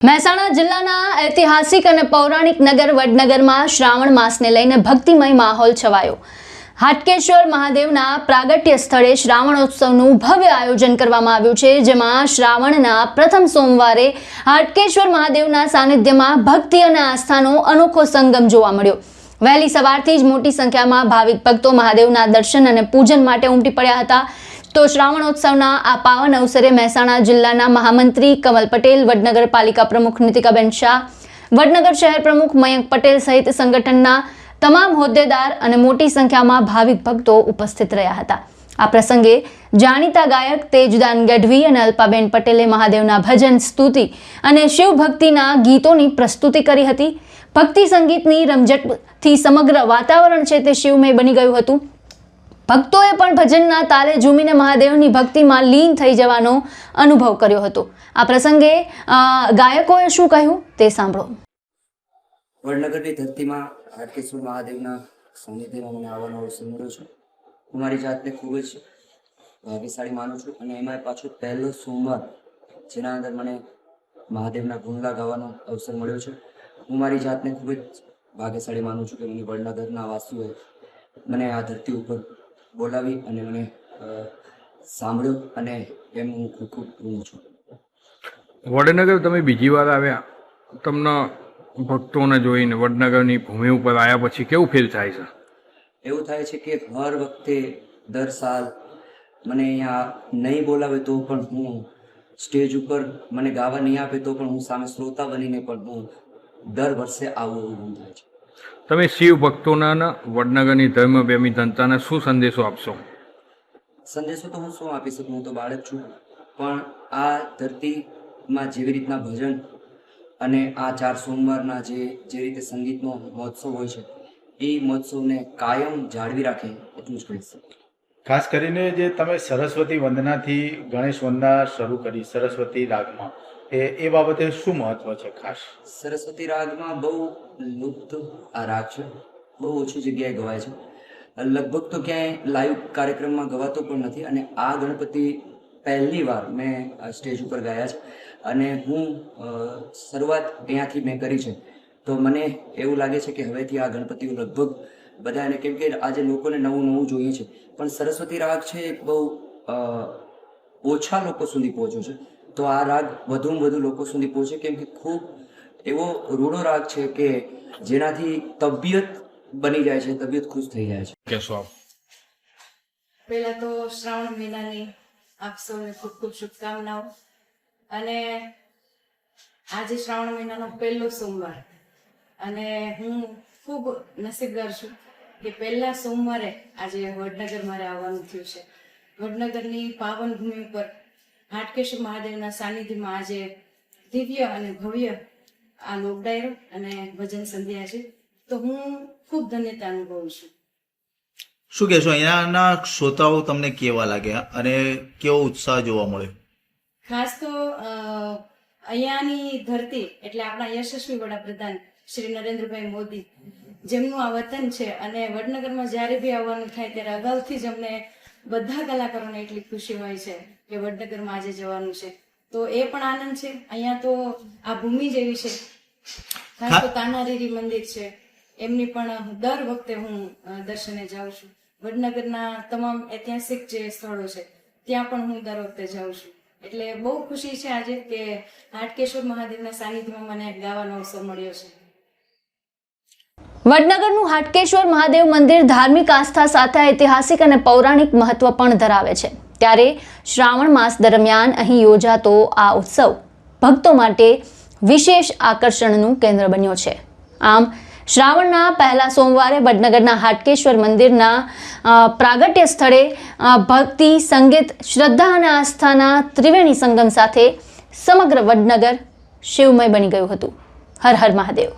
મહેસાણા જિલ્લાના ઐતિહાસિક અને પૌરાણિક નગર વડનગરમાં શ્રાવણ માસને લઈને ભક્તિમય માહોલ છવાયો। હાટકેશ્વર મહાદેવના પ્રાગટ્ય સ્થળે શ્રાવણોત્સવનું ભવ્ય આયોજન કરવામાં આવ્યું છે, જેમાં શ્રાવણના પ્રથમ સોમવારે હાટકેશ્વર મહાદેવના સાનિધ્યમાં ભક્તિ અને આસ્થાનો અનોખો સંગમ જોવા મળ્યો। વહેલી સવારથી જ મોટી સંખ્યામાં ભાવિક ભક્તો મહાદેવના દર્શન અને પૂજન માટે ઉમટી પડ્યા હતા। તો શ્રાવણોત્સવના આ પાવન અવસરે મહેસાણા જિલ્લાના મહામંત્રી કમલ પટેલ, વડનગર પાલિકા પ્રમુખ નીતિકાબેન શાહ, વડનગર શહેર પ્રમુખ મયંક પટેલ સહિત સંગઠનના તમામ હોદ્દેદાર અને મોટી સંખ્યામાં ભાવિક ભક્તો ઉપસ્થિત રહ્યા હતા। આ પ્રસંગે જાણીતા ગાયક તેજદાન ગઢવી અને અલ્પાબેન પટેલે મહાદેવના ભજન, સ્તુતિ અને શિવ ભક્તિના ગીતોની પ્રસ્તુતિ કરી હતી। ભક્તિ સંગીતની રમઝટથી સમગ્ર વાતાવરણ છે તે શિવમય બની ગયું હતું। ભક્તોએ પણ ભજનના તાલે ઝૂમીને મહાદેવની ભક્તિમાં લીન થઈ જવાનો અનુભવ કર્યો હતો। આ પ્રસંગે ગાયકોએ શું કહ્યું તે સાંભળો। વડનગરની ધરતીમાં હાટકેશ્વર મહાદેવના સાનિધ્યમાં મને આવવાનો અવસર મળ્યો છે। હું મારી જાતને ખૂબ જ ભાગ્યશાળી માનું છું અને એમાં પાછો પહેલો સોમવાર જેના અંદર મને મહાદેવના ગુણગા ગાવાનો અવસર મળ્યો છે। હું મારી જાતને ખૂબ જ ભાગ્યશાળી માનું છું કે મને વડનગરના વાસીઓએ મને આ ધરતી ઉપર બોલાવી અને મને સાંભળ્યો અને એમ હું ખૂબ ખૂબ ઋણી છું। વડનગર તમે બીજી વાર આવ્યા, તમને ભક્તોને જોઈને વડનગરની ભૂમિ ઉપર આવ્યા પછી કેવું ફીલ થાય છે? એવું થાય છે કે હર વખતે દર સાલ મને અહીંયા નહીં બોલાવે તો પણ હું સ્ટેજ ઉપર મને ગાવા નહીં આપે તો પણ હું સામે શ્રોતા બનીને પણ હું દર વર્ષે આવું એવું થાય છે। તમે શિવ ભક્તોના વડનગરની ધર્મપ્રેમી જનતાને શું સંદેશો આપશો? સંદેશો તો હું શું આપી શકું, હું તો બાળક છું, પણ આ ધરતીમાં જેવી રીતના ભજન અને આ 4 સોમવારના જે રીતે સંગીતનો મહોત્સવ હોય છે એ મહોત્સવને કાયમ જાળવી રાખે એટલું જ કહીશ। ખાસ કરીને જે તમે સરસ્વતી વંદનાથી ગણેશ વંદના શરૂ કરી સરસ્વતી રાગમાં, એ બાબતે શું મહત્વ છે ખાસ? સરસ્વતી રાગમાં બહુ લુપ્ત આ રાગ છે, બહુ ઓછી જગ્યાએ ગવાય છે, લગભગ તો ક્યાંય લાઈવ કાર્યક્રમમાં ગવાતો પણ નથી અને આ ગણપતિ પહેલી વાર મેં સ્ટેજ ઉપર ગાયા છે અને હું શરૂઆત ત્યાંથી મેં કરી છે। તો મને એવું લાગે છે કે હવેથી આ ગણપતિઓ લગભગ બધાને, કેમ કે આજે લોકોને નવું નવું જોઈએ છે, પણ સરસ્વતી રાગ છે એક બહુ ઓછા લોકો સુધી પહોંચ્યો છે, તો આ રાગ વધુમાં વધુ લોકો સુધી પહોંચે, કેમ કે ખૂબ એવો રૂડો રાગ છે કે જેનાથી તબિયત બની જાય છે, તબિયત ખુશ થઈ જાય છે। કહેશો આપ? પહેલા તો શ્રાવણ મહિનાની આપ સૌને ખૂબ ખૂબ શુભકામનાઓ અને આજે શ્રાવણ મહિનાનો પહેલો સોમવાર અને હું ખૂબ નસીબદાર છું કે પહેલા સોમવારે આજે વડનગર મારે આવવાનું થયું છે। વડનગરની પાવન ભૂમિ ઉપર હાટકેશ્વર મહાદેવના સાનિધ્યમાં આજે દિવ્ય અને ભવ્ય આ લોક ડાયરો અને ભજન સંધ્યા છે, તો હું ખૂબ ધન્યતા અનુભવું છું। શું કહેશો, અહીંયાના શ્રોતાઓ તમને કેવા લાગ્યા અને કેવો ઉત્સાહ જોવા મળ્યો? ખાસ તો અહીંયાની ધરતી એટલે આપણા યશસ્વી વડાપ્રધાન શ્રી નરેન્દ્રભાઈ મોદી, જેમનું આ વતન છે અને વડનગરમાં જ્યારે બી આવવાનું થાય ત્યારે અગાઉથી જ અમને બધા કલાકારોને એટલી ખુશી હોય છે કે વડનગરમાં આજે જવાનું છે, તો એ પણ આનંદ છે। અહીંયા તો આ ભૂમિ જેવી છે, ખાસ તો તાનારીરી મંદિર છે, એમની પણ દર વખતે હું દર્શને જાઉં છું। વડનગરના તમામ ઐતિહાસિક જે સ્થળો છે ત્યાં પણ હું દર વખતે જાઉં છું, એટલે બહુ ખુશી છે આજે કે હાટકેશ્વર મહાદેવના સાનિધ્યમાં મને ગાવાનો અવસર મળ્યો છે। વડનગરનું હાટકેશ્વર મહાદેવ મંદિર ધાર્મિક આસ્થા સાથે ઐતિહાસિક અને પૌરાણિક મહત્વ પણ ધરાવે છે, ત્યારે શ્રાવણ માસ દરમિયાન અહીં યોજાતો આ ઉત્સવ ભક્તો માટે વિશેષ આકર્ષણનું કેન્દ્ર બન્યો છે। આમ શ્રાવણના પહેલા સોમવારે વડનગરના હાટકેશ્વર મંદિરના પ્રાગટ્ય સ્થળે ભક્તિ, સંગીત, શ્રદ્ધા અને આસ્થાના ત્રિવેણી સંગમ સાથે સમગ્ર વડનગર શિવમય બની ગયું હતું। હર હર મહાદેવ।